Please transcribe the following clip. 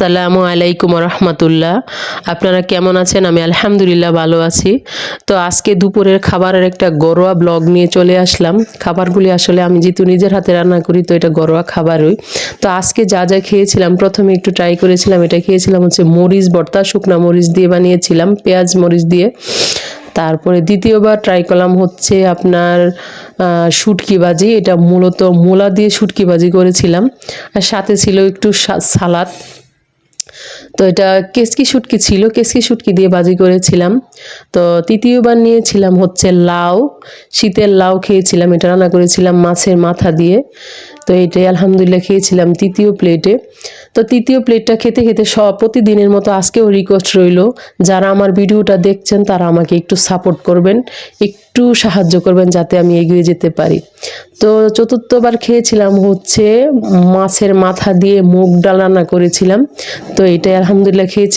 আসসালামু আলাইকুম রহমতুল্লাহ। আপনারা কেমন আছেন? আমি আলহামদুলিল্লাহ ভালো আছি। তো আজকে দুপুরের খাবারের একটা ঘরোয়া ব্লগ নিয়ে চলে আসলাম। খাবারগুলি আসলে আমি যেহেতু নিজের হাতে রান্না করি, তো এটা ঘরোয়া খাবারই। তো আজকে যা যা খেয়েছিলাম, প্রথমে একটু ট্রাই করেছিলাম, এটা খেয়েছিলাম হচ্ছে মরিচ ভর্তা, শুকনা মরিচ দিয়ে বানিয়েছিলাম, পেঁয়াজ মরিচ দিয়ে। তারপরে দ্বিতীয়বার ট্রাই করলাম হচ্ছে আপনার শুটকি ভাজি, এটা মূলত মূলা দিয়ে শুটকি ভাজি করেছিলাম, আর সাথে ছিল একটু সালাদ। তো এটা কেসকি শুটকি ছিল, কেসকি শুটকি দিয়ে ভাজি করেছিলাম। তো তৃতীয়বার নিয়েছিলাম হচ্ছে লাউ, শীতের লাউ খেয়েছিলাম, এটা রান্না করেছিলাম মাছের মাথা দিয়ে। তো এটাই আলহামদুলিল্লাহ খেয়েছিলাম তৃতীয় প্লেটে। তো তৃতীয় প্লেটটা খেতে খেতে প্রতিদিনের মতো আজকেও রিকোয়েস্ট রইল, যারা আমার ভিডিওটা দেখছেন তারা আমাকে একটু সাপোর্ট করবেন, একটু সাহায্য করবেন যাতে আমি এগিয়ে যেতে পারি। তো চতুর্থবার খেয়েছিলাম হচ্ছে মাছের মাথা দিয়ে মুগ ডাল রান্না করেছিলাম। তো এটাই আলহামদুলিল্লাহ খেয়েছি।